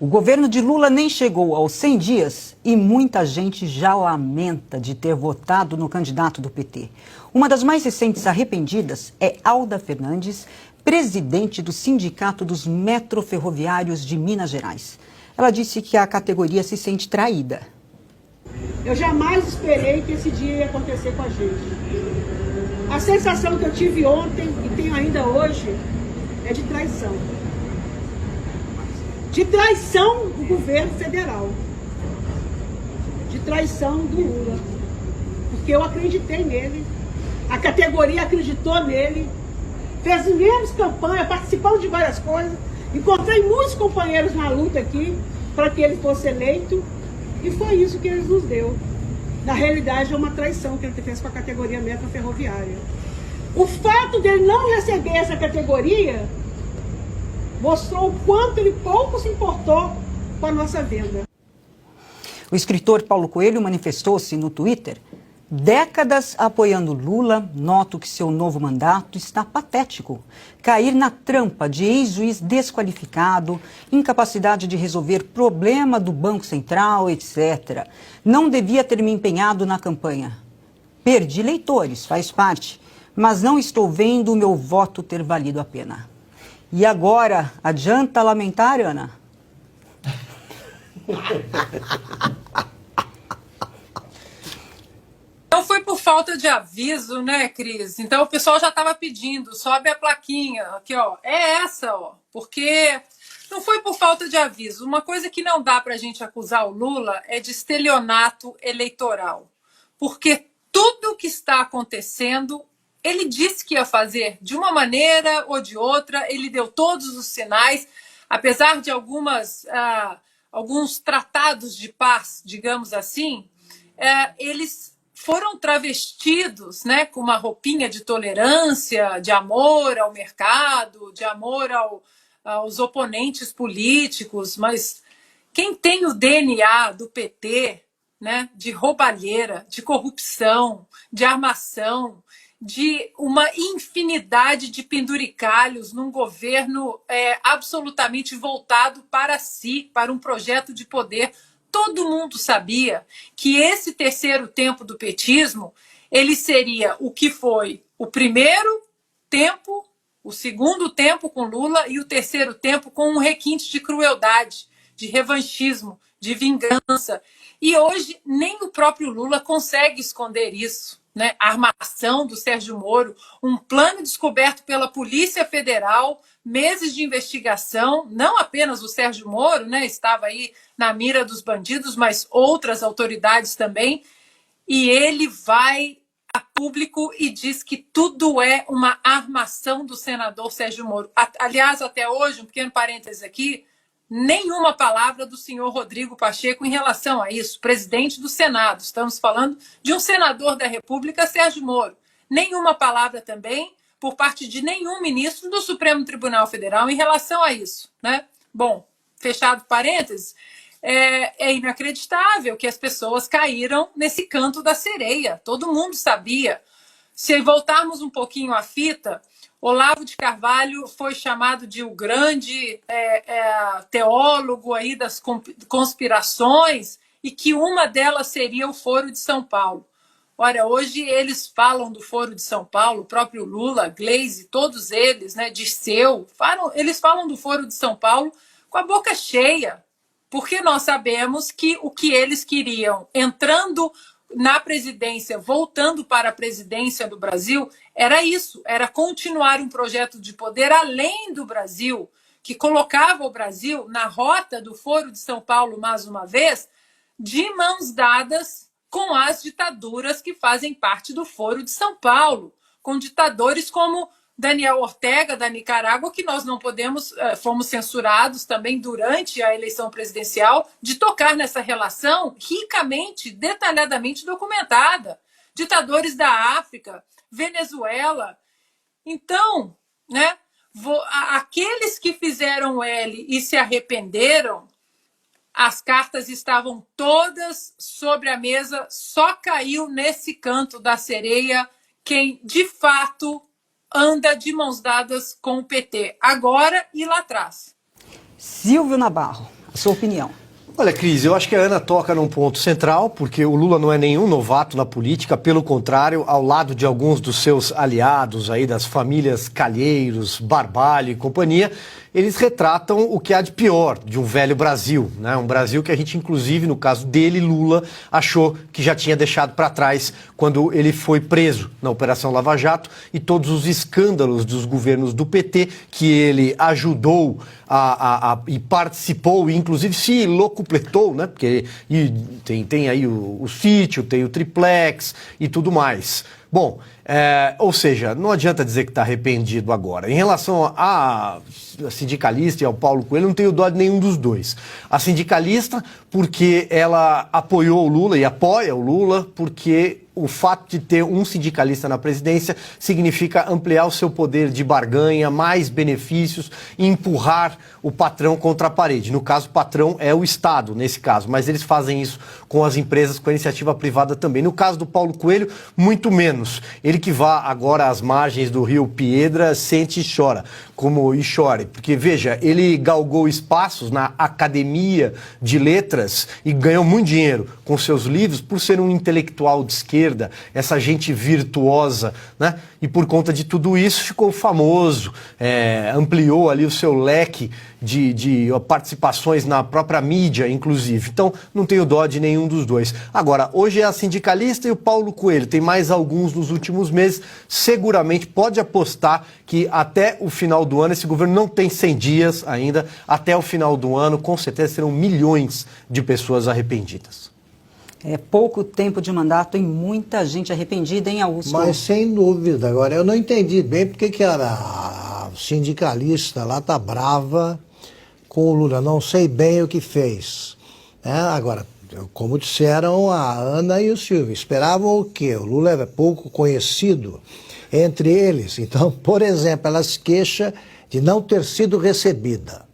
O governo de Lula nem chegou aos 100 dias e muita gente já lamenta de ter votado no candidato do PT. Uma das mais recentes arrependidas é Alda Fernandes, presidente do Sindicato dos Metroferroviários de Minas Gerais. Ela disse que a categoria se sente traída. Eu jamais esperei que esse dia ia acontecer com a gente. A sensação que eu tive ontem e tenho ainda hoje é de traição. De traição do governo federal. De traição do Lula. Porque eu acreditei nele, a categoria acreditou nele, fizemos campanha, participamos de várias coisas, encontrei muitos companheiros na luta aqui para que ele fosse eleito e foi isso que ele nos deu. Na realidade é uma traição que ele fez com a categoria metroferroviária. O fato dele não receber essa categoria mostrou o quanto ele pouco se importou com a nossa venda. O escritor Paulo Coelho manifestou-se no Twitter. Décadas apoiando Lula, noto que seu novo mandato está patético. Cair na trampa de ex-juiz desqualificado, incapacidade de resolver problema do Banco Central, etc. Não devia ter me empenhado na campanha. Perdi leitores, faz parte, mas não estou vendo o meu voto ter valido a pena. E agora, adianta lamentar, Ana? Não foi por falta de aviso, né, Cris? Então o pessoal já estava pedindo, sobe a plaquinha, aqui, ó, é essa, ó, porque não foi por falta de aviso. Uma coisa que não dá para a gente acusar o Lula é de estelionato eleitoral, porque tudo o que está acontecendo, ele disse que ia fazer de uma maneira ou de outra, ele deu todos os sinais, apesar de alguns tratados de paz, digamos assim, eles foram travestidos, né, com uma roupinha de tolerância, de amor ao mercado, de amor aos oponentes políticos, mas quem tem o DNA do PT, né, de roubalheira, de corrupção, de armação, de uma infinidade de penduricalhos num governo absolutamente voltado para si, para um projeto de poder. Todo mundo sabia que esse terceiro tempo do petismo, ele seria o que foi o primeiro tempo, o segundo tempo com Lula e o terceiro tempo com um requinte de crueldade, de revanchismo, de vingança. E hoje nem o próprio Lula consegue esconder isso. Né? A armação do Sérgio Moro, um plano descoberto pela Polícia Federal, meses de investigação, não apenas o Sérgio Moro, né, estava aí na mira dos bandidos, mas outras autoridades também, e ele vai a público e diz que tudo é uma armação do senador Sérgio Moro. Aliás, até hoje, um pequeno parênteses aqui, nenhuma palavra do senhor Rodrigo Pacheco em relação a isso, presidente do Senado. Estamos falando de um senador da República, Sérgio Moro. Nenhuma palavra também por parte de nenhum ministro do Supremo Tribunal Federal em relação a isso. Né? Bom, fechado parênteses, é inacreditável que as pessoas caíram nesse canto da sereia. Todo mundo sabia. Se voltarmos um pouquinho à fita, Olavo de Carvalho foi chamado de o grande teólogo aí das conspirações e que uma delas seria o Foro de São Paulo. Ora, hoje eles falam do Foro de São Paulo, o próprio Lula, Gleisi, todos eles, né, Dirceu, eles falam do Foro de São Paulo com a boca cheia, porque nós sabemos que o que eles queriam, entrando na presidência, voltando para a presidência do Brasil, era isso, era continuar um projeto de poder além do Brasil, que colocava o Brasil na rota do Foro de São Paulo, mais uma vez, de mãos dadas com as ditaduras que fazem parte do Foro de São Paulo, com ditadores como Daniel Ortega, da Nicarágua, que nós não podemos, fomos censurados também durante a eleição presidencial, de tocar nessa relação ricamente, detalhadamente documentada. Ditadores da África, Venezuela. Então, né, aqueles que fizeram L e se arrependeram, as cartas estavam todas sobre a mesa, só caiu nesse canto da sereia quem, de fato, anda de mãos dadas com o PT, agora e lá atrás. Silvio Nabarro, A sua opinião? Olha, Cris, eu acho que a Ana toca num ponto central, porque o Lula não é nenhum novato na política, pelo contrário, ao lado de alguns dos seus aliados aí, das famílias Calheiros, Barbalho e companhia, eles retratam o que há de pior de um velho Brasil, né? Um Brasil que a gente, inclusive, no caso dele, Lula, achou que já tinha deixado para trás quando ele foi preso na Operação Lava Jato e todos os escândalos dos governos do PT que ele ajudou e participou e, inclusive, se locupletou, né? Porque tem aí o sítio, tem o triplex e tudo mais. Bom, ou seja, não adianta dizer que está arrependido agora. Em relação a sindicalista e ao Paulo Coelho, não tenho dó de nenhum dos dois. A sindicalista, porque ela apoiou o Lula e apoia o Lula, porque o fato de ter um sindicalista na presidência significa ampliar o seu poder de barganha, mais benefícios e empurrar o patrão contra a parede. No caso, o patrão é o Estado, nesse caso, mas eles fazem isso com as empresas, com a iniciativa privada também. No caso do Paulo Coelho, muito menos. Ele que vá agora às margens do Rio Piedra, sente e chora, como e chore. Porque, veja, ele galgou espaços na Academia de Letras e ganhou muito dinheiro com seus livros por ser um intelectual de esquerda, essa gente virtuosa, né? E por conta de tudo isso ficou famoso, ampliou ali o seu leque de participações na própria mídia, inclusive. Então, não tenho dó de nenhum dos dois. Agora, hoje é a sindicalista e o Paulo Coelho. Tem mais alguns nos últimos meses. Seguramente pode apostar que até o final do ano, esse governo não tem 100 dias ainda, até o final do ano, com certeza serão milhões de pessoas arrependidas. É pouco tempo de mandato e muita gente arrependida, hein, Augusto? Mas sem dúvida. Agora, eu não entendi bem porque que a sindicalista lá tá brava com o Lula. Não sei bem o que fez. Agora, como disseram a Ana e o Silvio, esperavam o quê? O Lula é pouco conhecido entre eles. Então, por exemplo, ela se queixa de não ter sido recebida,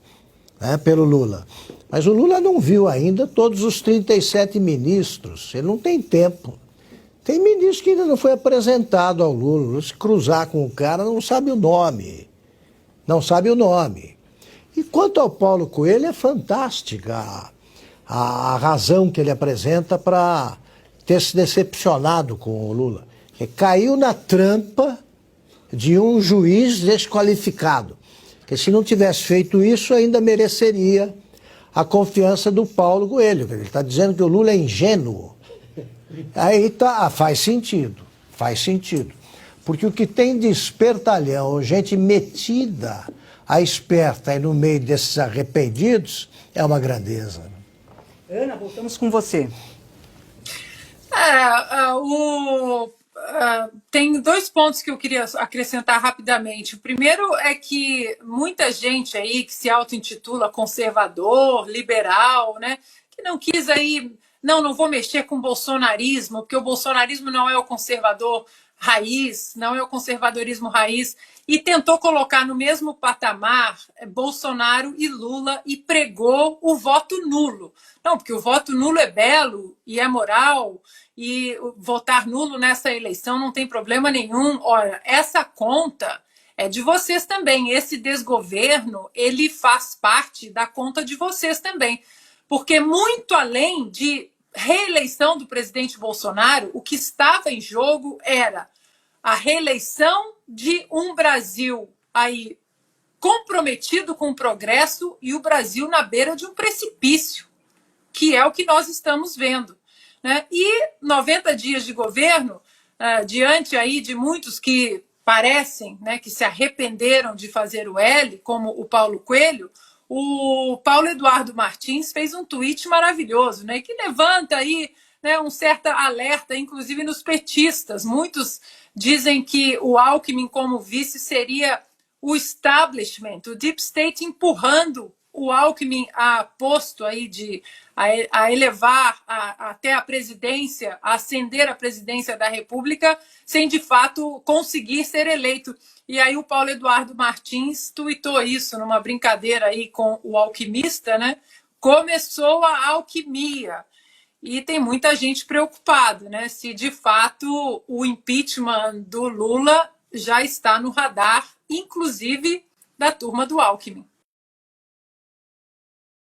né, pelo Lula. Mas o Lula não viu ainda todos os 37 ministros. Ele não tem tempo. Tem ministro que ainda não foi apresentado ao Lula. Se cruzar com o cara, não sabe o nome. Não sabe o nome. E quanto ao Paulo Coelho, é fantástica a razão que ele apresenta para ter se decepcionado com o Lula. Que caiu na trampa de um juiz desqualificado. Que se não tivesse feito isso, ainda mereceria a confiança do Paulo Coelho. Ele está dizendo que o Lula é ingênuo. Aí faz sentido, faz sentido. Porque o que tem de espertalhão, gente metida a esperta aí no meio desses arrependidos, é uma grandeza. Ana, voltamos com você. Tem dois pontos que eu queria acrescentar rapidamente. O primeiro é que muita gente aí que se auto-intitula conservador, liberal, né, que não quis aí, não vou mexer com o bolsonarismo, porque o bolsonarismo não é o conservador raiz, não é o conservadorismo raiz, e tentou colocar no mesmo patamar Bolsonaro e Lula e pregou o voto nulo. Não, porque o voto nulo é belo e é moral, e votar nulo nessa eleição não tem problema nenhum. Olha, essa conta é de vocês também. Esse desgoverno, ele faz parte da conta de vocês também. Porque muito além de reeleição do presidente Bolsonaro, o que estava em jogo era a reeleição de um Brasil aí comprometido com o progresso e o Brasil na beira de um precipício, que é o que nós estamos vendo, né? E 90 dias de governo, diante aí de muitos que parecem, né, que se arrependeram de fazer o L, como o Paulo Coelho, o Paulo Eduardo Martins fez um tweet maravilhoso, né, que levanta aí, né, um certo alerta, inclusive nos petistas. Muitos dizem que o Alckmin como vice seria o establishment, o deep state empurrando o Alckmin a posto aí a elevar até a presidência, a ascender a presidência da República, sem de fato conseguir ser eleito. E aí o Paulo Eduardo Martins tuitou isso numa brincadeira aí com o alquimista, né? Começou a alquimia. E tem muita gente preocupada, né? Se de fato o impeachment do Lula já está no radar, inclusive da turma do Alckmin.